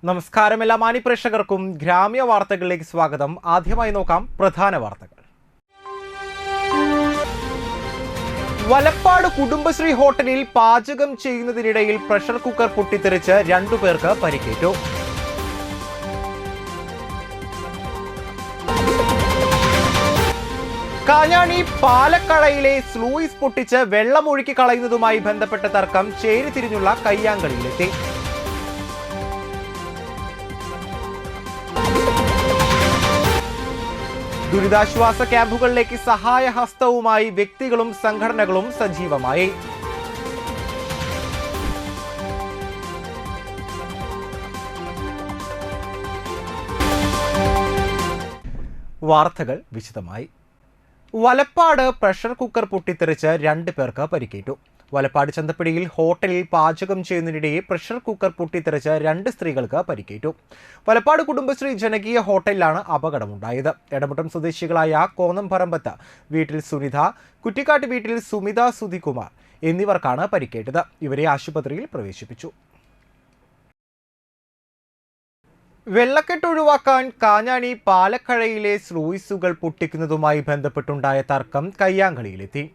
നമസ്കാരം എല്ലാ മാന്യപ്രേക്ഷകർക്കും ഗ്രാമ്യ വാർത്തകളിലേക്ക് സ്വാഗതം. ആദ്യമായി നോക്കാം പ്രധാന വാർത്തകൾ. വലപ്പാട് കുടുംബശ്രീ ഹോട്ടലിൽ പാചകം ചെയ്യുന്നതിനിടയിൽ പ്രഷർ കുക്കർ പൊട്ടിത്തെറിച്ച് 2 പേർക്ക് പരിക്കേറ്റു. കാഞ്ഞാണി പാലക്കടയിലെ സ്ലൂയിസ് പൊട്ടിച്ച് വെള്ളമൊഴുക്കി കളയുന്നതുമായി ബന്ധപ്പെട്ട തർക്കം ചേരിതിരിഞ്ഞുള്ള കയ്യാങ്കളിയിലെത്തി. ദുരിതാശ്വാസ ക്യാമ്പുകളിലേക്ക് സഹായഹസ്തവുമായി വ്യക്തികളും സംഘടനകളും സജീവമായി. വാർത്തകൾ വിശദമായി. വലപ്പാട് പ്രഷർ കുക്കർ പൊട്ടിത്തെറിച്ച് 2 പേർക്ക് പരിക്കേറ്റു. വലപ്പാട് ചന്തപ്പടിയിൽ ഹോട്ടലിൽ പാചകം ചെയ്യുന്നതിനിടെ പ്രഷർ കുക്കർ പൊട്ടിത്തെറിച്ച് 2 സ്ത്രീകൾക്ക് പരിക്കേറ്റു. വലപ്പാട് കുടുംബശ്രീ ജനകീയ ഹോട്ടലിലാണ് അപകടമുണ്ടായത്. എടമുട്ടം സ്വദേശികളായ കോന്നംപറമ്പത്ത് വീട്ടിൽ സുനിത, കുറ്റിക്കാട്ട് വീട്ടിൽ സുമിത സുധികുമാർ എന്നിവർക്കാണ് പരിക്കേറ്റത്. ഇവരെ ആശുപത്രിയിൽ പ്രവേശിപ്പിച്ചു. വെള്ളക്കെട്ട് ഒഴിവാക്കാൻ കാഞ്ഞാണി പാലക്കടയിലെ സ്ലൂയിസുകൾ പൊട്ടിക്കുന്നതുമായി ബന്ധപ്പെട്ടുണ്ടായ തർക്കം കയ്യാങ്കളിയിലെത്തി.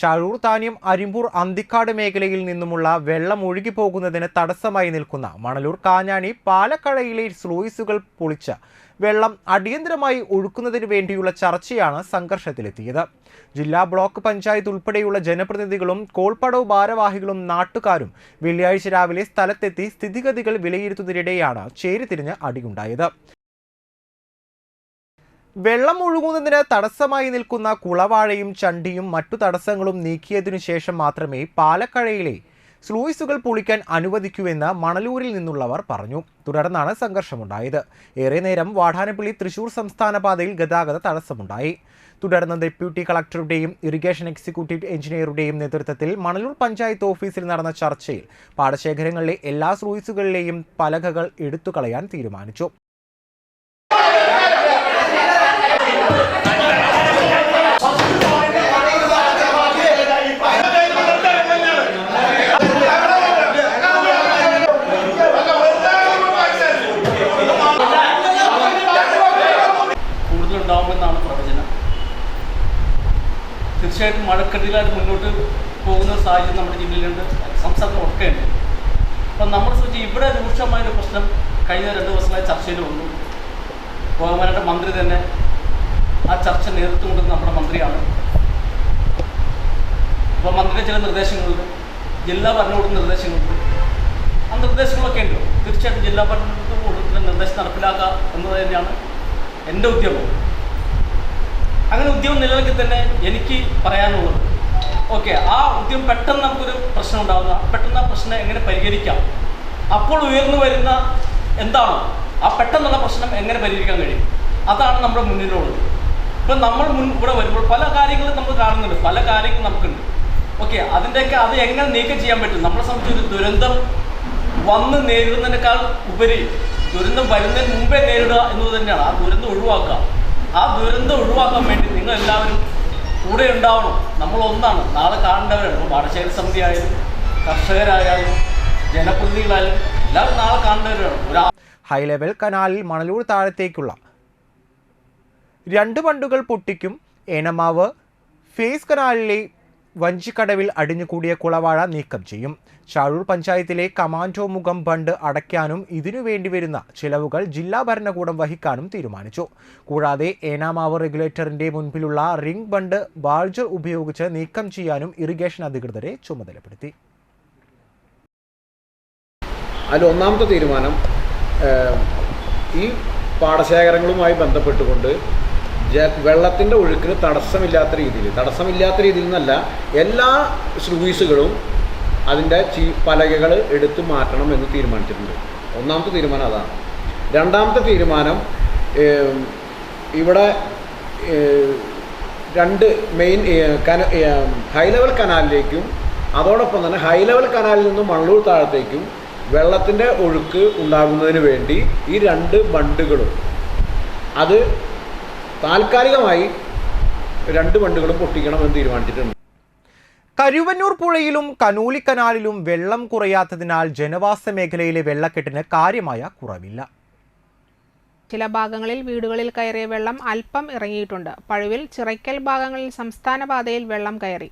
ഷാഴൂർ, താന്യം, അരിമ്പൂർ, അന്തിക്കാട് മേഖലയിൽ നിന്നുമുള്ള വെള്ളം ഒഴുകിപ്പോകുന്നതിന് തടസ്സമായി നിൽക്കുന്ന മണലൂർ കാഞ്ഞാണി പാലക്കടയിലെ സ്ലൂയിസുകൾ പൊളിച്ച് വെള്ളം അടിയന്തരമായി ഒഴുക്കുന്നതിന് വേണ്ടിയുള്ള ചർച്ചയാണ് സംഘർഷത്തിലെത്തിയത്. ജില്ലാ ബ്ലോക്ക് പഞ്ചായത്ത് ഉൾപ്പെടെയുള്ള ജനപ്രതിനിധികളും കോൾപ്പടവ് ഭാരവാഹികളും നാട്ടുകാരും വെള്ളിയാഴ്ച രാവിലെ സ്ഥലത്തെത്തി സ്ഥിതിഗതികൾ വിലയിരുത്തുന്നതിനിടെയാണ് ചേരിതിരിഞ്ഞ് അടിയുണ്ടായത്. വെള്ളം ഒഴുകുന്നതിന് തടസ്സമായി നിൽക്കുന്ന കുളവാഴയും ചണ്ടിയും മറ്റു തടസ്സങ്ങളും നീക്കിയതിനു ശേഷം മാത്രമേ പാലക്കടയിലെ സ്ലൂയിസുകൾ പൊളിക്കാൻ അനുവദിക്കൂവെന്ന് മണലൂരിൽ നിന്നുള്ളവർ പറഞ്ഞു. തുടർന്നാണ് സംഘർഷമുണ്ടായത്. ഏറെ നേരം വാടാനപ്പള്ളി തൃശൂർ സംസ്ഥാന പാതയിൽ ഗതാഗത തടസ്സമുണ്ടായി. തുടർന്ന് ഡെപ്യൂട്ടി കളക്ടറുടെയും ഇറിഗേഷൻ എക്സിക്യൂട്ടീവ് എഞ്ചിനീയറുടെയും നേതൃത്വത്തിൽ മണലൂർ പഞ്ചായത്ത് ഓഫീസിൽ നടന്ന ചർച്ചയിൽ പാടശേഖരങ്ങളിലെ എല്ലാ സ്ലൂയിസുകളിലെയും പലകകൾ എടുത്തുകളയാൻ തീരുമാനിച്ചു. കൂടുതലുണ്ടാവുമെന്നാണ് പ്രവചനം. തീർച്ചയായിട്ടും മഴക്കെടുതിയിലായിട്ട് മുന്നോട്ട് പോകുന്ന സാഹചര്യം നമ്മുടെ ജില്ലയിലുണ്ട്, സംസ്ഥാനത്തിലൊക്കെ ഉണ്ട്. അപ്പം നമ്മളെ സംബന്ധിച്ച് ഇവിടെ രൂക്ഷമായൊരു പ്രശ്നം കഴിഞ്ഞ 2 ദിവസമായി ചർച്ചയിൽ വന്നു. ബഹുമാനപ്പെട്ട മന്ത്രി തന്നെ ആ ചർച്ച നേതൃത്വം കൊടുക്കുന്ന നമ്മുടെ മന്ത്രിയാണ്. അപ്പോൾ മന്ത്രിയുടെ ചില നിർദ്ദേശങ്ങളുണ്ട്, ജില്ലാ ഭരണകൂട നിർദ്ദേശങ്ങളുണ്ട്. ആ നിർദ്ദേശങ്ങളൊക്കെ ഉണ്ട്. തീർച്ചയായിട്ടും ജില്ലാ ഭരണകൂടത്തിൻ്റെ നിർദ്ദേശം നടപ്പിലാക്കുക എന്നത് തന്നെയാണ് എൻ്റെ ഉദ്യമം. അങ്ങനെ ഉദ്യമം നിലനിൽക്കെ തന്നെ എനിക്ക് പറയാനുള്ളത്, ഓക്കെ, ആ ഉദ്യമം പെട്ടെന്ന് നമുക്കൊരു പ്രശ്നം ഉണ്ടാകുന്ന പെട്ടെന്ന് ആ പ്രശ്നം എങ്ങനെ പരിഹരിക്കാം, അപ്പോൾ ഉയർന്നു വരുന്ന എന്താണോ ആ പെട്ടെന്നുള്ള പ്രശ്നം എങ്ങനെ പരിഹരിക്കാൻ കഴിയും, അതാണ് നമ്മുടെ മുന്നിലുള്ളത്. ഇപ്പം നമ്മൾ ഇവിടെ വരുമ്പോൾ പല കാര്യങ്ങളും നമ്മൾ കാണുന്നുണ്ട്, പല കാര്യങ്ങളും നമുക്കുണ്ട്. ഓക്കെ, അതിൻ്റെയൊക്കെ അത് എങ്ങനെ നീക്കം ചെയ്യാൻ പറ്റും. നമ്മളെ സംബന്ധിച്ച് ഒരു ദുരന്തം വന്ന് നേരിടുന്നതിനേക്കാൾ ഉപരി ദുരന്തം വരുന്നതിന് മുമ്പേ നേരിടുക എന്നത് തന്നെയാണ്. ആ ദുരന്തം ഒഴിവാക്കുക. ആ ദുരന്തം ഒഴിവാക്കാൻ വേണ്ടി നിങ്ങളെല്ലാവരും കൂടെ ഉണ്ടാവണം. നമ്മളൊന്നാണ്, നാളെ കാണേണ്ടവരാണ്. ഇപ്പോൾ പാടശേഖര സമിതി ആയാലും കർഷകരായാലും ജനപ്രതിനിധികളായാലും എല്ലാവരും നാളെ കാണേണ്ടവരാണ്. ഹൈ ലെവൽ കനാലിൽ മണലൂർ താഴത്തേക്കുള്ള 2 ബണ്ടുകൾ പൊട്ടിക്കും. ഏനമാവ് ഫേസ് കനാലിലെ വഞ്ചിക്കടവിൽ അടിഞ്ഞുകൂടിയ കുളവാഴ നീക്കം ചെയ്യും. ഷാഴൂർ പഞ്ചായത്തിലെ കമാൻഡോ മുഖം ബണ്ട് അടയ്ക്കാനും ഇതിനു വേണ്ടി വരുന്ന ചിലവുകൾ ജില്ലാ ഭരണകൂടം വഹിക്കാനും തീരുമാനിച്ചു. കൂടാതെ ഏനാമാവ് റെഗുലേറ്ററിന്റെ മുൻപിലുള്ള റിംഗ് ബണ്ട് ബാർജർ ഉപയോഗിച്ച് നീക്കം ചെയ്യാനും ഇറിഗേഷൻ അധികൃതരെ ചുമതലപ്പെടുത്തി. അതിൽ ഒന്നാമത്തെ തീരുമാനം ഈ പാടശേഖരങ്ങളുമായി ബന്ധപ്പെട്ടുകൊണ്ട് വെള്ളത്തിൻ്റെ ഒഴുക്കിന് തടസ്സമില്ലാത്ത രീതിയിൽ എന്നല്ല, എല്ലാ സ്ലൂയിസുകളും അതിൻ്റെ പലകകൾ എടുത്തു മാറ്റണം എന്ന് തീരുമാനിച്ചിട്ടുണ്ട്. ഒന്നാമത്തെ തീരുമാനം അതാണ്. രണ്ടാമത്തെ തീരുമാനം, ഇവിടെ 2 മെയിൻ ഹൈ ലെവൽ കനാലിലേക്കും അതോടൊപ്പം തന്നെ ഹൈ ലെവൽ കനാലിൽ നിന്നും മണ്ണൂർ താഴത്തേക്കും വെള്ളത്തിൻ്റെ ഒഴുക്ക് ഉണ്ടാകുന്നതിന് വേണ്ടി ഈ 2 ബണ്ടുകളും അത് താൽക്കാലികമായി 2 ബണ്ടുകളും പൊട്ടിക്കണമെന്ന് തീരുമാനിച്ചിട്ടുണ്ട്. കരുവന്നൂർ പുഴയിലും കനോലി കനാലിലും വെള്ളം കുറയാത്തതിനാൽ ജനവാസ മേഖലയിലെ വെള്ളക്കെട്ടിന് കാര്യമായ കുറവില്ല. ചില ഭാഗങ്ങളിൽ വീടുകളിൽ കയറിയ വെള്ളം അല്പം ഇറങ്ങിയിട്ടുണ്ട്. പഴുവിൽ ചിറയ്ക്കൽ ഭാഗങ്ങളിൽ സംസ്ഥാന പാതയിൽ വെള്ളം കയറി.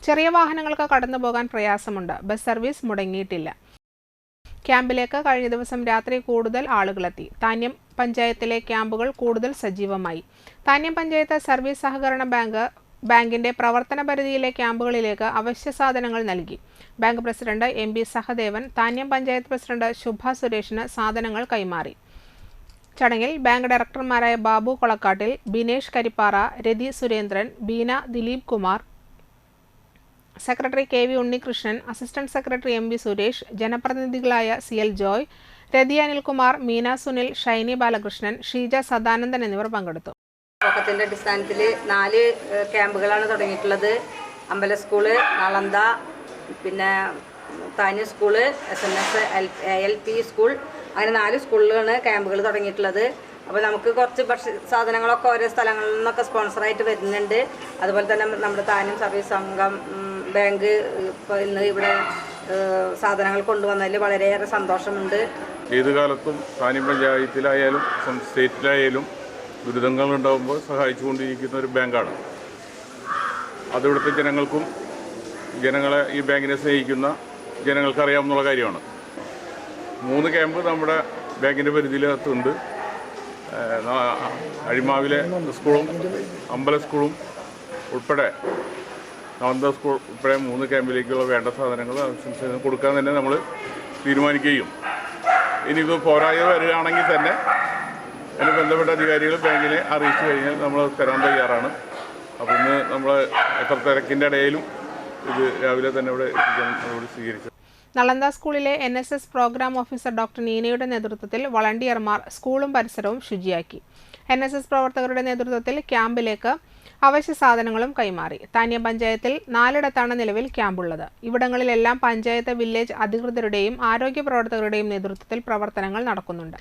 ചെറിയ വാഹനങ്ങൾക്ക് കടന്നുപോകാൻ പ്രയാസമുണ്ട്. ബസ് സർവീസ് മുടങ്ങിയിട്ടില്ല. ക്യാമ്പിലേക്ക് കഴിഞ്ഞ ദിവസം രാത്രി കൂടുതൽ ആളുകളെത്തി. താന്യം പഞ്ചായത്തിലെ ക്യാമ്പുകൾ കൂടുതൽ സജീവമായി. താന്യം പഞ്ചായത്ത് സർവീസ് സഹകരണ ബാങ്കിന്റെ പ്രവർത്തന പരിധിയിലെ ക്യാമ്പുകളിലേക്ക് അവശ്യ സാധനങ്ങൾ നൽകി. Bank president MP Sahadevan Thanyam panchayat president Shubha സുരേഷിന് സാധനങ്ങൾ കൈമാറി. ചടങ്ങിൽ ബാങ്ക് ഡയറക്ടർമാരായ Babu Kolakkattil, Binesh Karippara, Rathi Surendran, Beena Dileep Kumar, secretary KV Unnikrishnan, assistant secretary MV Suresh, ജനപ്രതിനിധികളായ CL ജോയ്, രതി അനിൽകുമാർ, മീന സുനിൽ, ഷൈനി ബാലകൃഷ്ണൻ, ഷീജ സദാനന്ദൻ എന്നിവർ പങ്കെടുത്തു. യോഗത്തിൻ്റെ അടിസ്ഥാനത്തിൽ 4 ക്യാമ്പുകളാണ് തുടങ്ങിയിട്ടുള്ളത്. അമ്പല സ്കൂള്, നളന്ത, പിന്നെ Thanyam school, SMS ALP school, അങ്ങനെ 4 സ്കൂളിലാണ് ക്യാമ്പുകൾ തുടങ്ങിയിട്ടുള്ളത്. അപ്പോൾ നമുക്ക് കുറച്ച് ഭക്ഷ്യ സാധനങ്ങളൊക്കെ ഓരോ സ്ഥലങ്ങളിൽ നിന്നൊക്കെ സ്പോൺസറായിട്ട് വരുന്നുണ്ട്. അതുപോലെ തന്നെ നമ്മുടെ താന്യം സർവീസ് സംഘം ബാങ്ക് ഇപ്പോൾ ഇന്ന് ഇവിടെ സാധനങ്ങൾ കൊണ്ടുവന്നതിൽ വളരെയേറെ സന്തോഷമുണ്ട്. ഏത് കാലത്തും താന്യം പഞ്ചായത്തിലായാലും സ്റ്റേറ്റിലായാലും ദുരിതങ്ങൾ ഉണ്ടാകുമ്പോൾ സഹായിച്ചുകൊണ്ടിരിക്കുന്ന ഒരു ബാങ്കാണ്. അതിവിടുത്തെ ജനങ്ങൾക്കും ജനങ്ങളെ ഈ ബാങ്കിനെ സ്നേഹിക്കുന്ന ജനങ്ങൾക്ക് അറിയാവുന്ന കാര്യമാണ്. 3 ക്യാമ്പ് നമ്മുടെ ബാങ്കിൻ്റെ പരിധിയിലകത്തുണ്ട്. അഴിമാവിലെ സ്കൂളും അമ്പല സ്കൂളും ഉൾപ്പെടെ നവന്ത സ്കൂൾ ഉൾപ്പെടെ 3 ക്യാമ്പിലേക്കുള്ള വേണ്ട സാധനങ്ങൾ ആവശ്യം കൊടുക്കാൻ തന്നെ നമ്മൾ തീരുമാനിക്കുകയും ഇനിയിപ്പോൾ പോരാതെ വരികയാണെങ്കിൽ തന്നെ അതിന് ബന്ധപ്പെട്ട അധികാരികൾ ബാങ്കിനെ അറിയിച്ചു കഴിഞ്ഞാൽ നമ്മൾ തരാൻ തയ്യാറാണ്. അപ്പോൾ ഇന്ന് നമ്മൾ എത്ര തിരക്കിൻ്റെ ഇടയിലും ഇത് രാവിലെ തന്നെ ഇവിടെ നടപടി സ്വീകരിച്ചു. നളന്ദ സ്കൂളിലെ NSS പ്രോഗ്രാം ഓഫീസർ ഡോക്ടർ നീനയുടെ നേതൃത്വത്തിൽ വളണ്ടിയർമാർ സ്കൂളും പരിസരവും ശുചിയാക്കി. NSS പ്രവർത്തകരുടെ നേതൃത്വത്തിൽ ക്യാമ്പിലേക്ക് അവശ്യ സാധനങ്ങളും കൈമാറി. താന്യം പഞ്ചായത്തിൽ 4ഇടത്താണ് നിലവിൽ ക്യാമ്പുള്ളത്. ഇവിടങ്ങളിലെല്ലാം പഞ്ചായത്ത് വില്ലേജ് അധികൃതരുടെയും ആരോഗ്യ പ്രവർത്തകരുടെയും നേതൃത്വത്തിൽ പ്രവർത്തനങ്ങൾ നടക്കുന്നുണ്ട്.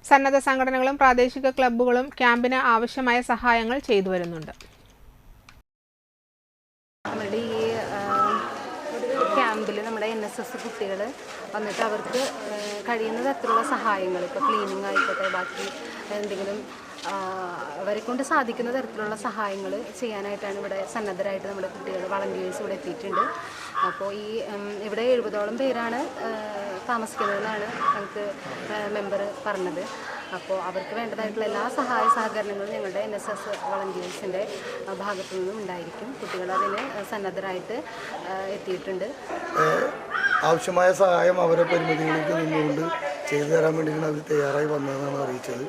സന്നദ്ധ സംഘടനകളും പ്രാദേശിക ക്ലബ്ബുകളും ക്യാമ്പിന് ആവശ്യമായ സഹായങ്ങൾ ചെയ്തു വരുന്നുണ്ട്. നമ്മുടെ ഈ ക്യാമ്പിൽ നമ്മുടെ NSS കുട്ടികൾ വന്നിട്ട് അവർക്ക് കഴിയുന്ന തരത്തിലുള്ള സഹായങ്ങൾ, ഇപ്പോൾ ക്ലീനിങ് ആയിക്കോട്ടെ, ബാക്കി എന്തെങ്കിലും അവരെ കൊണ്ട് സാധിക്കുന്ന തരത്തിലുള്ള സഹായങ്ങൾ ചെയ്യാനായിട്ടാണ് ഇവിടെ സന്നദ്ധരായിട്ട് നമ്മുടെ കുട്ടികൾ വളണ്ടിയേഴ്സ് ഇവിടെ എത്തിയിട്ടുണ്ട്. അപ്പോൾ ഇവിടെ 70ഓളം പേരാണ് താമസിക്കുന്നതെന്നാണ് ഞങ്ങൾക്ക് മെമ്പർ പറഞ്ഞത്. അപ്പോൾ അവർക്ക് വേണ്ടതായിട്ടുള്ള എല്ലാ സഹായ സഹകരണങ്ങളും ഞങ്ങളുടെ NSS വളണ്ടിയേഴ്സിൻ്റെ ഭാഗത്തു നിന്നും ഉണ്ടായിരിക്കും. കുട്ടികൾ അതിന് സന്നദ്ധരായിട്ട് എത്തിയിട്ടുണ്ട്. ആവശ്യമായ സഹായം അവരെ പരിമിതികളിലേക്ക് നിന്നുകൊണ്ട് ചെയ്തു തരാൻ വേണ്ടിയാണ് അവർ തയ്യാറായി വന്നതെന്നാണ് അറിയിച്ചത്.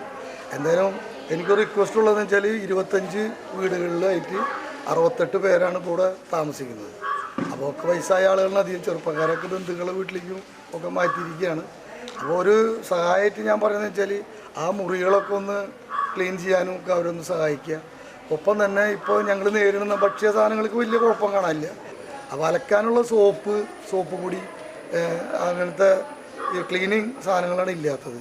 എന്തായാലും എനിക്കൊരു റിക്വസ്റ്റ് ഉള്ളതെന്ന് വെച്ചാൽ 25 വീടുകളിലായിട്ട് 68 പേരാണ് കൂടെ താമസിക്കുന്നത്. അപ്പോൾ ഒക്കെ വയസ്സായ ആളുകളിന് അധികം ചെറുപ്പക്കാരൊക്കെ ബന്ധുക്കളെ വീട്ടിലേക്കും ഒക്കെ മാറ്റിയിരിക്കുകയാണ്. അപ്പോൾ ഒരു സഹായമായിട്ട് ഞാൻ പറയുന്നത് വെച്ചാൽ ആ മുറികളൊക്കെ ഒന്ന് ക്ലീൻ ചെയ്യാനും ഒക്കെ അവരൊന്ന് സഹായിക്കുക. ഒപ്പം തന്നെ ഇപ്പോൾ ഞങ്ങൾ നേരിടുന്ന ഭക്ഷ്യ സാധനങ്ങൾക്ക് വലിയ കുഴപ്പം കാണാനില്ല. അപ്പോൾ അലക്കാനുള്ള സോപ്പ് പൊടി അങ്ങനത്തെ ക്ലീനിങ് സാധനങ്ങളാണ് ഇല്ലാത്തത്.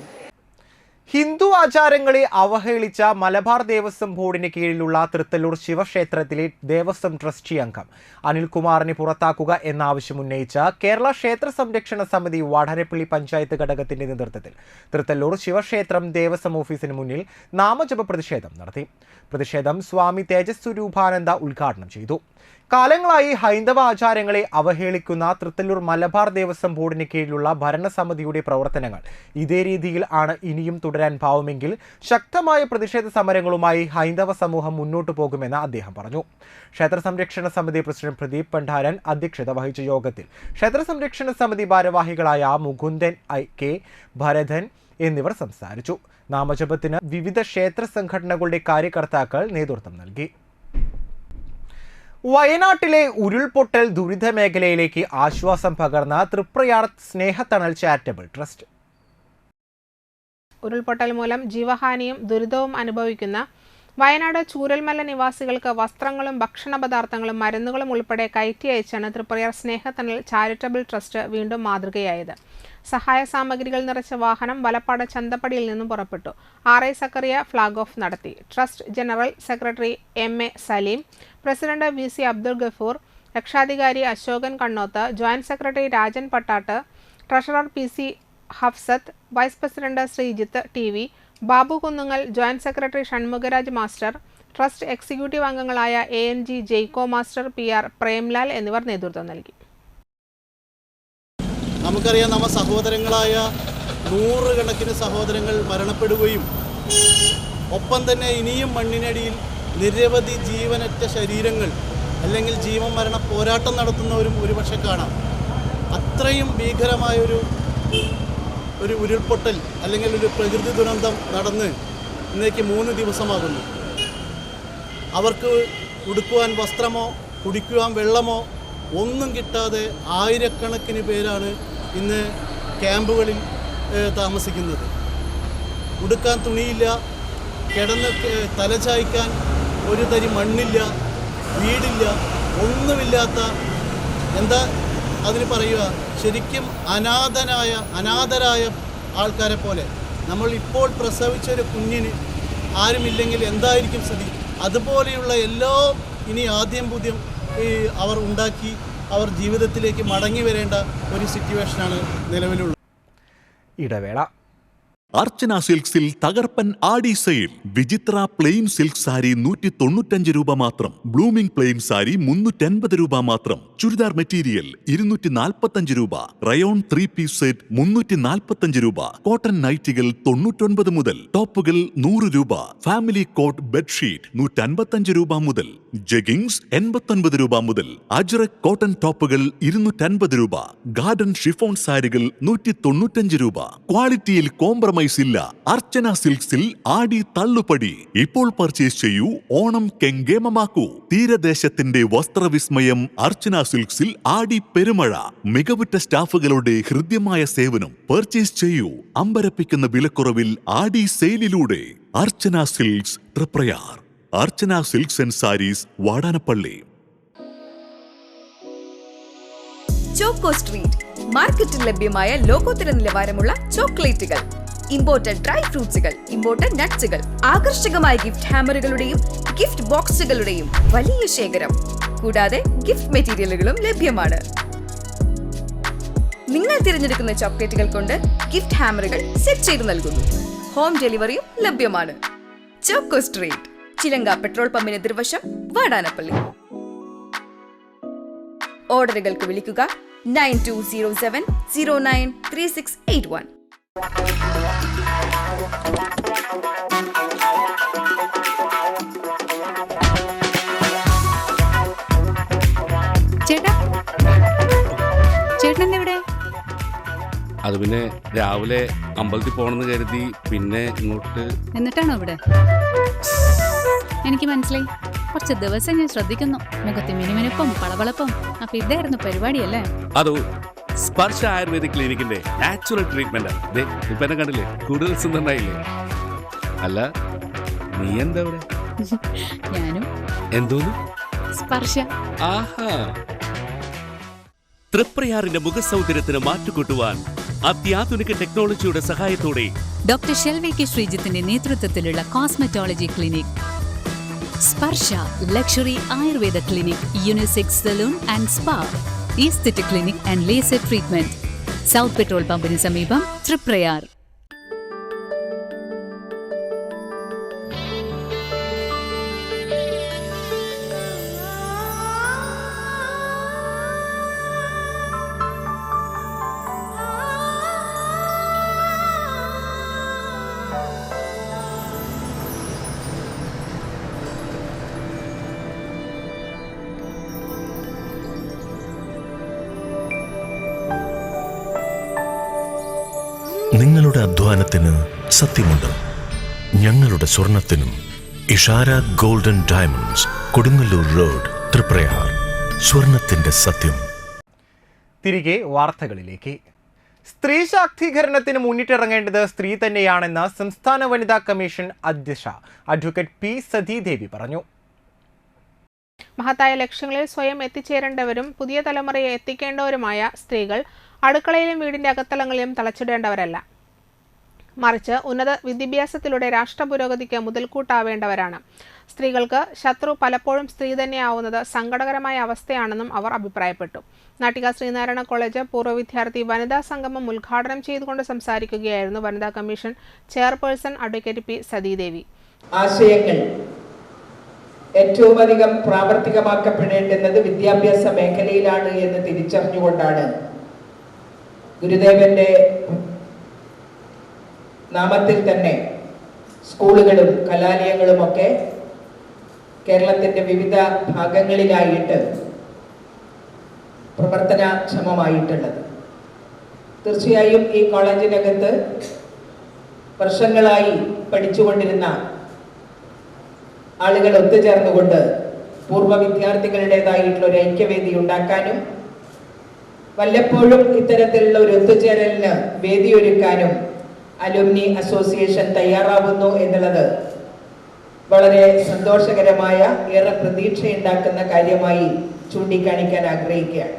ഹിന്ദു ആചാരങ്ങളെ അവഹേളിച്ച മലബാർ ദേവസ്വം ബോർഡിന് കീഴിലുള്ള തൃത്തല്ലൂർ ശിവക്ഷേത്രത്തിലെ ദേവസ്വം ട്രസ്റ്റി അംഗം അനിൽകുമാറിനെ പുറത്താക്കുക എന്ന ആവശ്യം ഉന്നയിച്ച കേരള ക്ഷേത്ര സംരക്ഷണ സമിതി വാടാനപ്പള്ളി പഞ്ചായത്ത് ഘടകത്തിന്റെ നേതൃത്വത്തിൽ തൃത്തല്ലൂർ ശിവക്ഷേത്രം ദേവസ്വം ഓഫീസിന് മുന്നിൽ നാമജപ പ്രതിഷേധം നടത്തി. പ്രതിഷേധം സ്വാമി തേജസ്വരൂപാനന്ദ ഉദ്ഘാടനം ചെയ്തു. കാലങ്ങളായി ഹൈന്ദവ ആചാരങ്ങളെ അവഹേളിക്കുന്ന തൃത്തല്ലൂർ മലബാർ ദേവസ്വം ബോർഡിന് കീഴിലുള്ള ഭരണസമിതിയുടെ പ്രവർത്തനങ്ങൾ ഇതേ രീതിയിൽ ആണ് ഇനിയും തുടരാൻ ഭാവമെങ്കിൽ ശക്തമായ പ്രതിഷേധ സമരങ്ങളുമായി ഹൈന്ദവ സമൂഹം മുന്നോട്ടു പോകുമെന്ന് അദ്ദേഹം പറഞ്ഞു. ക്ഷേത്ര സംരക്ഷണ സമിതി പ്രസിഡന്റ് പ്രദീപ് പണ്ടാരൻ അധ്യക്ഷത വഹിച്ച യോഗത്തിൽ ക്ഷേത്ര സംരക്ഷണ സമിതി ഭാരവാഹികളായ മുകുന്ദൻ, K. ഭരതൻ, എന്നിവർ സംസാരിച്ചു. നാമജപത്തിന് വിവിധ ക്ഷേത്ര സംഘടനകളുടെ കാര്യകർത്താക്കൾ നേതൃത്വം നൽകി. വയനാട്ടിലെ ഉരുൾപൊട്ടൽ ദുരിത മേഖലയിലേക്ക് ആശ്വാസം പകർന്ന തൃപ്രയാർ സ്നേഹത്തണൽ ചാരിറ്റബിൾ ട്രസ്റ്റ്. ഉരുൾപൊട്ടൽ മൂലം ജീവഹാനിയും ദുരിതവും അനുഭവിക്കുന്ന വയനാട് ചൂരൽമല നിവാസികൾക്ക് വസ്ത്രങ്ങളും ഭക്ഷണ പദാർത്ഥങ്ങളും മരുന്നുകളും ഉൾപ്പെടെ കയറ്റി അയച്ചാണ് തൃപ്രയാർ സ്നേഹത്തണൽ ചാരിറ്റബിൾ ട്രസ്റ്റ് വീണ്ടും മാതൃകയായത്. സഹായ സാമഗ്രികൾ നിറച്ച വാഹനം വലപ്പാട് ചന്തപ്പടിയിൽ നിന്നും പുറപ്പെട്ടു. RI സക്കറിയ ഫ്ലാഗ് ഓഫ് നടത്തി. Trust general secretary MA Saleem, president VC Abdul Gafoor, രക്ഷാധികാരി Ashokan Kannoth, joint secretary Rajan Pattatt, treasurer PC Hafsath, vice president Sreejith TV, Babu Kunnungal, joint secretary Shanmugharaj master, trust executive അംഗങ്ങളായ ANG Jaiko master, PR Premlal എന്നിവർ നേതൃത്വം നൽകി. നമുക്കറിയാം, നമ്മ സഹോദരങ്ങളായ നൂറുകണക്കിന് സഹോദരങ്ങൾ മരണപ്പെടുകയും ഒപ്പം തന്നെ ഇനിയും മണ്ണിനടിയിൽ നിരവധി ജീവനറ്റ ശരീരങ്ങൾ അല്ലെങ്കിൽ ജീവൻ മരണ പോരാട്ടം നടത്തുന്നവരും ഒരുപക്ഷെ കാണാം. അത്രയും ഭീകരമായൊരു ഉരുൾപൊട്ടൽ അല്ലെങ്കിൽ ഒരു പ്രകൃതി ദുരന്തം നടന്ന് ഇന്നേക്ക് 3 ദിവസമാകുന്നു. അവർക്ക് ഉടുക്കുവാൻ വസ്ത്രമോ കുടിക്കുവാൻ വെള്ളമോ ഒന്നും കിട്ടാതെ ആയിരക്കണക്കിന് പേരാണ് ഇന്ന് ക്യാമ്പുകളിൽ താമസിക്കുന്നത്. ഉടുക്കാൻ തുണിയില്ല, കിടന്ന് തലചായ്ക്കാൻ ഒരു തരി മണ്ണില്ല, വീടില്ല, ഒന്നുമില്ലാത്ത, എന്താ അതിന് പറയുക, ശരിക്കും അനാഥരായ ആൾക്കാരെ പോലെ. നമ്മൾ ഇപ്പോൾ പ്രസവിച്ചൊരു കുഞ്ഞിന് ആരുമില്ലെങ്കിൽ എന്തായിരിക്കും സ്ഥിതി? അതുപോലെയുള്ള എല്ലാം ഇനി ആദ്യം പുതിയം അവർ ഉണ്ടാക്കി അവർ ജീവിതത്തിലേക്ക് മടങ്ങി വരേണ്ട ഒരു സിറ്റുവേഷനാണ് നിലവിലുള്ളത്. ഇടവേള. അർച്ചന സിൽക്സിൽ തകർപ്പൻ ആടി സെയിൽ. വിചിത്ര പ്ലെയിൻ സിൽക്ക് സാരി 195 രൂപ മാത്രം. ബ്ലൂമിംഗ് പ്ലെയിൻ സാരി 350 രൂപ മാത്രം. ചുരിദാർ മെറ്റീരിയൽ 245 രൂപ. റയോൺ 3 പീസ് സെറ്റ് 345 രൂപ. കോട്ടൺ നൈറ്റികൾ 99 മുതൽ. ടോപ്പുകൾ 100 രൂപ. ഫാമിലി കോട്ട് ബെഡ്ഷീറ്റ് 155 രൂപ മുതൽ. ജഗിങ്സ് 89 രൂപ മുതൽ. അജ്രക് കോട്ടൺ ടോപ്പുകൾ 250 രൂപ. ഗാർഡൻ ഷിഫോൺ സാരികൾ 195 രൂപ. ക്വാളിറ്റിയിൽ കോംപ്രമൈസ് ഇല്ല. അർച്ചന സിൽക്സിൽ ആടി തള്ളുപടി. ഇപ്പോൾ പർച്ചേസ് ചെയ്യൂ, ഓണം കെങ്കേമമാക്കൂ. തീരദേശത്തിന്റെ വസ്ത്രവിസ്മയം അർച്ചന സിൽക്സിൽ ആടി പെരുമഴ. മികവുറ്റ സ്റ്റാഫുകളുടെ ഹൃദ്യമായ സേവനം. പർച്ചേസ് ചെയ്യൂ അമ്പരപ്പിക്കുന്ന വിലക്കുറവിൽ ആടി സെയിലിലൂടെ. Archana silks Thriprayar. Archana silks and sarees Vadanappally. Choco street മാർക്കറ്റിൽ ലഭ്യമായ ലോകോത്തര നിലവാരമുള്ള ചോക്ലേറ്റുകൾ, ഇമ്പോർട്ടഡ് ഡ്രൈ ഫ്രൂട്ട്സുകൾ, ഇമ്പോർട്ടഡ് നട്ട്സുകൾ, ആകർഷകമായ ഗിഫ്റ്റ് ഹാമറുകളുടെയും ഗിഫ്റ്റ് ബോക്സുകളുടെയും വലിയ ശേഖരം, കൂടാതെ ഗിഫ്റ്റ് മെറ്റീരിയലുകളും ലഭ്യമാണ്. നിങ്ങൾ തിരഞ്ഞെടുക്കുന്ന ചോക്ലേറ്റുകൾ കൊണ്ട് ഗിഫ്റ്റ് ഹാമറുകൾ സെറ്റ് ചെയ്തു നൽകുന്നു. ഹോം ഡെലിവറിയും ലഭ്യമാണ്. ചോക്കോ സ്ട്രീറ്റ്, ചിലങ്ക പെട്രോൾ പമ്പിന് എതിർവശം, വാടാനപ്പള്ളി. ഓർഡറുകൾക്ക് വിളിക്കുക 9207093681. ചേട്ടൻ എവിടെ? അത് പിന്നെ രാവിലെ അമ്പലത്തിൽ പോകണമെന്ന് കരുതി, പിന്നെ ഇങ്ങോട്ട്. എന്നിട്ടാണോ ഇവിടെ? എനിക്ക് മനസ്സിലായി. കുറച്ച് ദിവസം ഞാൻ ശ്രദ്ധിക്കുന്നു. മുഖത്ത് മിനുമിനുപ്പും പളവളപ്പും. അപ്പൊ ഇതായിരുന്നു പരിപാടിയല്ലേ? അതോ സ്പർശ ആയുർവേദിക് ക്ലിനിക്കിന്റെ നാച്ചുറൽ ട്രീറ്റ്മെന്റ്. ഇപ്പൊ എന്നെ കണ്ടില്ലേ, കൂടുതൽ സുന്ദരനായില്ലേ? അല്ല, നീ എന്താ ഇവിടെ? ഞാനും. എന്തോന്നു? സ്പർശ. ആഹാ. തൃപ്രയാറിന്റെ മുഖസൗന്ദര്യത്തിന് മാറ്റുകൂട്ടുവാൻ അത്യാധുനിക ടെക്നോളജിയുടെ സഹായത്തോടെ ഡോക്ടർ ഷെൽവി കെ ശ്രീജിത്തിന്റെ നേതൃത്വത്തിലുള്ള cosmetology clinic Sparsha luxury Ayurveda clinic, unisex salon and spa, aesthetic clinic and laser treatment, south petrol പമ്പിന് സമീപം, തൃപ്രയാർ. നിങ്ങളുടെ അധ്വാനത്തിന് സത്യമുണ്ട്. ഞങ്ങളുടെ സ്വർണത്തിനും. Ishara golden diamonds, Kodungallur road, Thriprayar. സ്വർണത്തിന്റെ സത്യം. തിരികെ വാർത്തകളിലേക്ക്. സ്ത്രീ ശാക്തീകരണത്തിന് മുന്നിട്ടിറങ്ങേണ്ടത് സ്ത്രീ തന്നെയാണെന്ന് സംസ്ഥാന വനിതാ കമ്മീഷൻ അധ്യക്ഷ അഡ്വക്കേറ്റ് പി സതീദേവി പറഞ്ഞു. മഹത്തായ ലക്ഷ്യങ്ങളിൽ സ്വയം എത്തിച്ചേരേണ്ടവരും പുതിയ തലമുറയെ എത്തിക്കേണ്ടവരുമായ സ്ത്രീകൾ അടുക്കളയിലും വീടിന്റെ അകത്തളങ്ങളിലും തളച്ചിടേണ്ടവരല്ല. മറിച്ച് ഉന്നത വിദ്യാഭ്യാസത്തിലൂടെ രാഷ്ട്ര പുരോഗതിക്ക് മുതൽക്കൂട്ടാവേണ്ടവരാണ്. സ്ത്രീകൾക്ക് ശത്രു പലപ്പോഴും സ്ത്രീ തന്നെയാവുന്നത് സങ്കടകരമായ അവസ്ഥയാണെന്നും അവർ അഭിപ്രായപ്പെട്ടു. നാട്ടിക ശ്രീനാരായണ കോളേജ് പൂർവ്വ വിദ്യാർത്ഥി വനിതാ സംഗമം ഉദ്ഘാടനം ചെയ്തുകൊണ്ട് സംസാരിക്കുകയായിരുന്നു വനിതാ commission chairperson advocate P Sathidevi. ആശയങ്ങൾ ഏറ്റവും അധികം പ്രാവർത്തികമാക്കപ്പെടേണ്ടുന്നത് വിദ്യാഭ്യാസ മേഖലയിലാണ് എന്ന് തിരിച്ചറിഞ്ഞുകൊണ്ടാണ് ഗുരുദേവന്റെ നാമത്തിൽ തന്നെ സ്കൂളുകളും കലാലയങ്ങളുമൊക്കെ കേരളത്തിൻ്റെ വിവിധ ഭാഗങ്ങളിലായിട്ട് പ്രവർത്തനക്ഷമമായിട്ടുള്ളത്. തീർച്ചയായും ഈ കോളേജിനകത്ത് വർഷങ്ങളായി പഠിച്ചുകൊണ്ടിരുന്ന ആളുകൾ ഒത്തുചേർന്നുകൊണ്ട് പൂർവ്വ വിദ്യാർത്ഥികളുടേതായിട്ടുള്ള ഒരു ഐക്യവേദി ഉണ്ടാക്കാനും വല്ലപ്പോഴും ഇത്തരത്തിലുള്ള ഒരു ഒത്തുചേരലിന് വേദിയൊരുക്കാനും അലുമിനി അസോസിയേഷൻ തയ്യാറാവുന്നു എന്നുള്ളത് വളരെ സന്തോഷകരമായ, ഏറെ പ്രതീക്ഷയുണ്ടാക്കുന്ന കാര്യമായി ചൂണ്ടിക്കാണിക്കാൻ ആഗ്രഹിക്കുകയാണ്.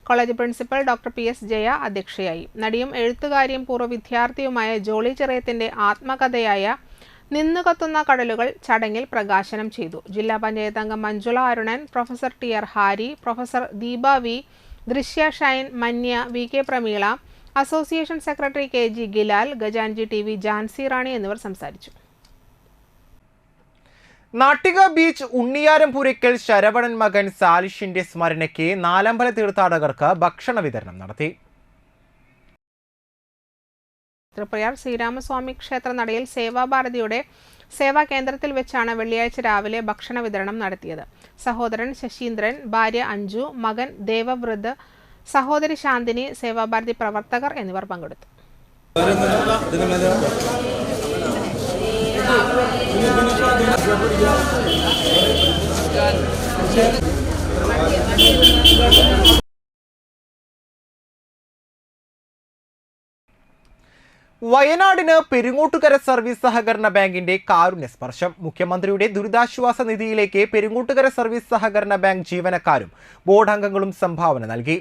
College principal doctor P S Jaya അധ്യക്ഷയായി. നടിയും എഴുത്തുകാരിയും പൂർവ്വ വിദ്യാർത്ഥിയുമായ ജോളി ചെറിയത്തിന്റെ ആത്മകഥയായ നിന്നുകത്തുന്ന കടലുകൾ ചടങ്ങിൽ പ്രകാശനം ചെയ്തു. ജില്ലാ പഞ്ചായത്ത് അംഗം Manjula Arunan, professor T R Hari, professor Deepa V, Drishya Shine, Manya, V K Prameela, association secretary K G Gilal, ഗജാൻജി ടി വി, ജാൻസി റാണി എന്നിവർ സംസാരിച്ചു. നാട്ടിക ബീച്ച് ഉണ്ണിയാരംപുരയ്ക്കൽ ശരവണൻ മകൻ സാലിഷിന്റെ സ്മരണയ്ക്ക് നാലമ്പല തീർത്ഥാടകർക്ക് ഭക്ഷണ വിതരണം നടത്തി. തൃപ്രയാർ ശ്രീരാമസ്വാമി ക്ഷേത്ര നടയിൽ സേവാഭാരതിയുടെ സേവാ കേന്ദ്രത്തിൽ വെച്ചാണ് വെള്ളിയാഴ്ച രാവിലെ ഭക്ഷണ വിതരണം നടത്തിയത്. സഹോദരൻ ശശീന്ദ്രൻ, ഭാര്യ അഞ്ജു, മകൻ ദേവവൃത്, സഹോദരി ശാന്തിനി, സേവാഭാരതി പ്രവർത്തകർ എന്നിവർ പങ്കെടുത്തു. വയനാടിന് പെരിങ്ങോട്ടുകര സർവീസ് സഹകരണ ബാങ്കിന്റെ കാരുണ്യ സ്പർശം. മുഖ്യമന്ത്രിയുടെ ദുരിതാശ്വാസ നിധിയിലേക്ക് പെരിങ്ങോട്ടുകര സർവീസ് സഹകരണ ബാങ്ക് ജീവനക്കാരും ബോർഡ് അംഗങ്ങളും സംഭാവന നൽകി.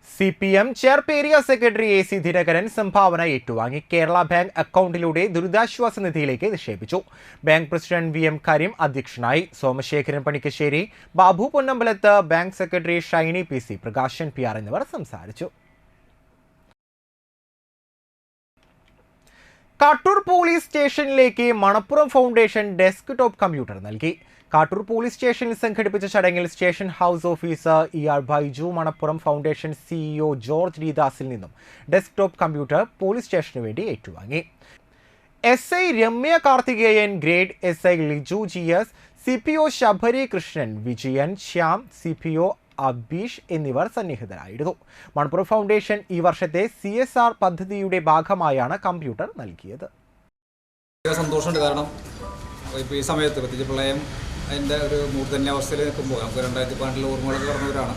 CPM ചെയർപേരിയ സെക്രട്ടറി AC ദിനകരൻ സംഭാവന ഏറ്റുവാങ്ങി. കേരള ബാങ്ക് അക്കൗണ്ടിലൂടെ ദുരിതാശ്വാസ നിധിയിലേക്ക് നിക്ഷേപിച്ചു. ബാങ്ക് പ്രസിഡന്റ് VM കരീം അധ്യക്ഷനായി. Somasekharan Panikkassery, Babu Ponnambalath, bank secretary Shiny PC, Prakashan PR എന്നിവർ സംസാരിച്ചു. കാട്ടൂർ പോലീസ് സ്റ്റേഷനിലേക്ക് Manappuram foundation desktop computer നൽകി. കാട്ടൂർ പോലീസ് സ്റ്റേഷനിൽ സംഘടിപ്പിച്ച ചടങ്ങിൽ station house officer ER Baiju, Manappuram foundation CEO George ഡീദാസിൽ നിന്നും ഡെസ്ക് ടോപ്പ് കമ്പ്യൂട്ടർ പോലീസ് സ്റ്റേഷന് വേണ്ടി ഏറ്റുവാങ്ങി. SI Ramya Karthikeyan, grade SI Liju GS, CPO Sabari Krishnan, Vijayan, Shyam, CPO Abeesh എന്നിവർ സന്നിഹിതരായിരുന്നു. മണപ്പുറം ഫൗണ്ടേഷൻ ഈ വർഷത്തെ CSR പദ്ധതിയുടെ ഭാഗമായാണ് കമ്പ്യൂട്ടർ നൽകിയത്. സന്തോഷമുണ്ട്. കാരണം ഇപ്പോൾ ഈ സമയത്ത് പ്രത്യേകിച്ച് പ്രളയം അതിൻ്റെ ഒരു മൂർധന്യാവസ്ഥയിൽ നിൽക്കുമ്പോൾ നമുക്ക് 2012 ഓർമ്മകളൊക്കെ പറഞ്ഞവരാണ്.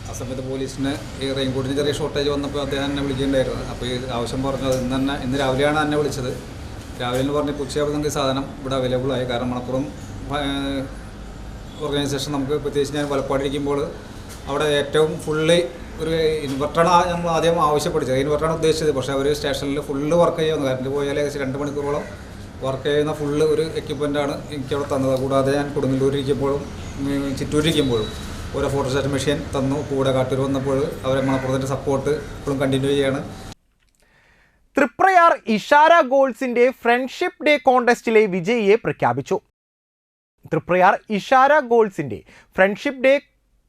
ആ സമയത്ത് പോലീസിന് ഈ റെയിൻകോട്ടിന് ചെറിയ ഷോർട്ടേജ് വന്നപ്പോൾ അദ്ദേഹം എന്നെ വിളിക്കേണ്ടായിരുന്നു. അപ്പോൾ ഈ ആവശ്യം പറഞ്ഞു. അത് ഇന്ന് രാവിലെയാണ് എന്നെ വിളിച്ചത്. രാവിലെ എന്ന് പറഞ്ഞ് ഉച്ചയാകുമ്പോൾ ഈ സാധനം ഇവിടെ അവൈലബിൾ ആയി. കാരണം മണപ്പുറം ഓർഗനൈസേഷൻ നമുക്ക് പ്രത്യേകിച്ച് ഞാൻ വലപ്പാടിരിക്കുമ്പോൾ അവിടെ ഏറ്റവും ഫുള്ളി ഒരു ഇൻവെർട്ടറാണ് നമ്മൾ ആദ്യം ആവശ്യപ്പെടുന്നത്. ഇൻവെർട്ടറാണ് ഉദ്ദേശിച്ചത്. പക്ഷേ അവർ സ്റ്റേഷനിൽ ഫുള്ള് വർക്ക് ചെയ്യുന്നു. കറണ്ട് പോയാൽ ഏകദേശം 2 മണിക്കൂറോളം വർക്ക് ചെയ്യുന്ന ഫുള്ള് ഒരു എക്യുപ്മെൻ്റാണ് എനിക്കവിടെ തന്നത്. കൂടാതെ ഞാൻ കൊടുങ്ങല്ലൂരിരിക്കുമ്പോഴും ചിറ്റൂരിരിക്കുമ്പോഴും ഓരോ ഫോട്ടോസ്റ്റാറ്റ് മെഷീൻ തന്നു. കൂടെ കാട്ടൂർ വന്നപ്പോൾ അവരെ മണപ്പുറത്തിൻ്റെ സപ്പോർട്ട് ഇപ്പോഴും കണ്ടിന്യൂ ചെയ്യാണ്. തൃപ്രയാർ ഇഷാര ഗോൾസിന്റെ ഫ്രണ്ട്ഷിപ്പ് ഡേ കോൺടെസ്റ്റിലെ വിജയിയെ പ്രഖ്യാപിച്ചു. തൃപ്രയാർ ഇഷാര ഗോൾസിന്റെ ഫ്രണ്ട്ഷിപ്പ് ഡേ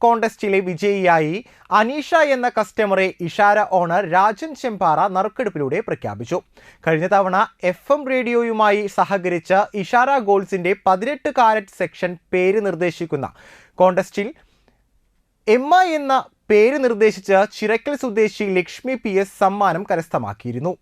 കോൺടെസ്റ്റിലെ വിജയിയായി അനീഷ എന്ന കസ്റ്റമറെ ഇഷാര ഓണർ രാജൻ ചെമ്പാറ നറുക്കെടുപ്പിലൂടെ പ്രഖ്യാപിച്ചു. കഴിഞ്ഞ തവണ FM റേഡിയോയുമായി സഹകരിച്ച ഇഷാര ഗോൾസിന്റെ 18 കാരറ്റ് സെക്ഷൻ പേര് നിർദ്ദേശിക്കുന്ന കോൺടെസ്റ്റിൽ എമ്മ എന്ന പേര് നിർദ്ദേശിച്ച് ചിറക്കൽ സ്വദേശി ലക്ഷ്മി PS സമ്മാനം കരസ്ഥമാക്കിയിരുന്നു.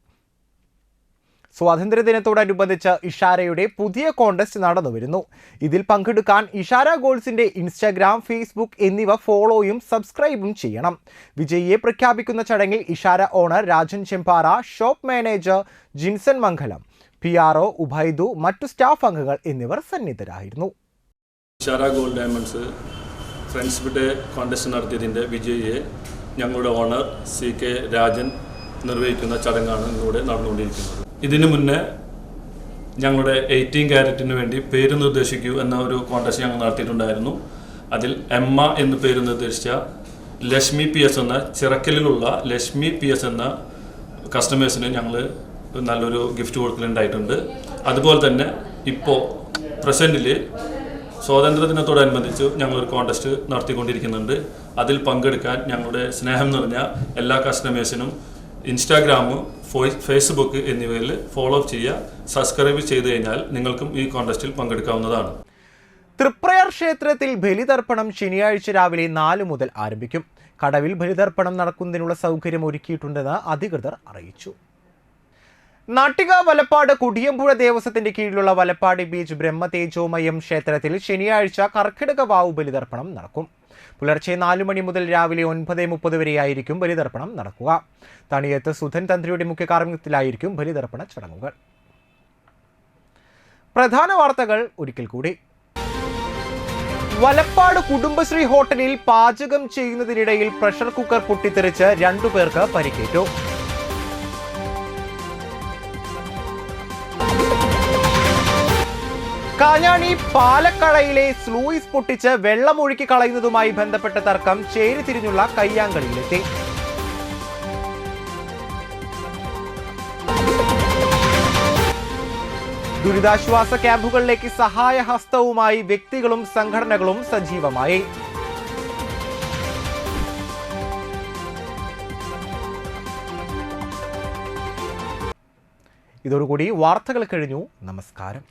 സ്വാതന്ത്ര്യദിനത്തോടനുബന്ധിച്ച് ഇഷാരയുടെ പുതിയ കോൺടെസ്റ്റ് നടന്നുവരുന്നു. ഇതിൽ പങ്കെടുക്കാൻ ഇഷാര ഗോൾസിന്റെ ഇൻസ്റ്റാഗ്രാം, ഫേസ്ബുക്ക് എന്നിവ ഫോളോയും സബ്സ്ക്രൈബും ചെയ്യണം. വിജയിയെ പ്രഖ്യാപിക്കുന്ന ചടങ്ങിൽ Ishara owner Rajan Chembara, shop manager Jinson Mangalam, PRO Ubaidu, മറ്റു സ്റ്റാഫ് അംഗങ്ങൾ എന്നിവർ സന്നിധരായിരുന്നു. Ishara gold diamonds friendship day contest നടത്തിയതിൻ്റെ വിജയിയെ ഞങ്ങളുടെ ഓണർ CK രാജൻ നിർവഹിക്കുന്ന ചടങ്ങാണ് ഇന്നിവിടെ നടന്നുകൊണ്ടിരിക്കുന്നത്. ഇതിനു മുന്നേ ഞങ്ങളുടെ 18 ക്യാരറ്റിന് വേണ്ടി പേര് നിർദ്ദേശിക്കൂ എന്ന ഒരു കോൺടെസ്റ്റ് ഞങ്ങൾ നടത്തിയിട്ടുണ്ടായിരുന്നു. അതിൽ എമ്മ എന്ന് പേര് നിർദ്ദേശിച്ച ലക്ഷ്മി PS എന്ന ചിറക്കലിലുള്ള ലക്ഷ്മി PS എന്ന കസ്റ്റമേഴ്സിന് ഞങ്ങൾ നല്ലൊരു ഗിഫ്റ്റ് കൊടുക്കലുണ്ടായിട്ടുണ്ട്. അതുപോലെ തന്നെ ഇപ്പോൾ പ്രസൻറ്റിൽ സ്വാതന്ത്ര്യദിനത്തോടനുബന്ധിച്ച് ഞങ്ങളൊരു കോൺടെസ്റ്റ് നടത്തിക്കൊണ്ടിരിക്കുന്നുണ്ട്. അതിൽ പങ്കെടുക്കാൻ ഞങ്ങളുടെ സ്നേഹം നിറഞ്ഞ എല്ലാ കസ്റ്റമേഴ്സിനും ഇൻസ്റ്റാഗ്രാം, ഫേസ്ബുക്ക് എന്നിവയിൽ ഫോളോ ചെയ്യുക. സബ്സ്ക്രൈബ് ചെയ്ത് കഴിഞ്ഞാൽ നിങ്ങൾക്കും ഈ കോൺടെസ്റ്റിൽ പങ്കെടുക്കാവുന്നതാണ്. തൃപ്രയാർ ക്ഷേത്രത്തിൽ ബലിതർപ്പണം ശനിയാഴ്ച രാവിലെ 4 മുതൽ ആരംഭിക്കും. കടവിൽ ബലിതർപ്പണം നടക്കുന്നതിനുള്ള സൗകര്യം ഒരുക്കിയിട്ടുണ്ടെന്ന് അധികൃതർ അറിയിച്ചു. നാട്ടിക വലപ്പാട് കുടിയമ്പുഴ ദേവസ്വത്തിന്റെ കീഴിലുള്ള വലപ്പാട് ബീച്ച് ബ്രഹ്മതേജോമയം ക്ഷേത്രത്തിൽ ശനിയാഴ്ച കർക്കിടക വാവ് ബലിതർപ്പണം നടക്കും. പുലർച്ചെ 4 മണി മുതൽ രാവിലെ 9:30 വരെയായിരിക്കും ബലിതർപ്പണം നടക്കുക. തണിയത്ത് സുധൻ തന്ത്രിയുടെ മുഖ്യ കാർമ്മികത്വത്തിലായിരിക്കും ബലിതർപ്പണ ചടങ്ങുകൾ. പ്രധാന വാർത്തകൾ ഒരിക്കൽ കൂടി. വലപ്പാട് കുടുംബശ്രീ ഹോട്ടലിൽ പാചകം ചെയ്യുന്നതിനിടയിൽ പ്രഷർ കുക്കർ പൊട്ടിത്തെറിച്ച് 2 പേർക്ക് പരിക്കേറ്റു. കാഞ്ഞാണി പാലക്കടയിലെ സ്ലൂയിസ് പൊട്ടിച്ച് വെള്ളമൊഴുക്കി കളയുന്നതുമായി ബന്ധപ്പെട്ട തർക്കം ചേരിതിരിഞ്ഞുള്ള കയ്യാങ്കളിയിലെത്തി. ദുരിതാശ്വാസ ക്യാമ്പുകളിലേക്ക് സഹായഹസ്തവുമായി വ്യക്തികളും സംഘടനകളും സജീവമായി. ഇതോടുകൂടി വാർത്തകൾ കഴിഞ്ഞു. നമസ്കാരം.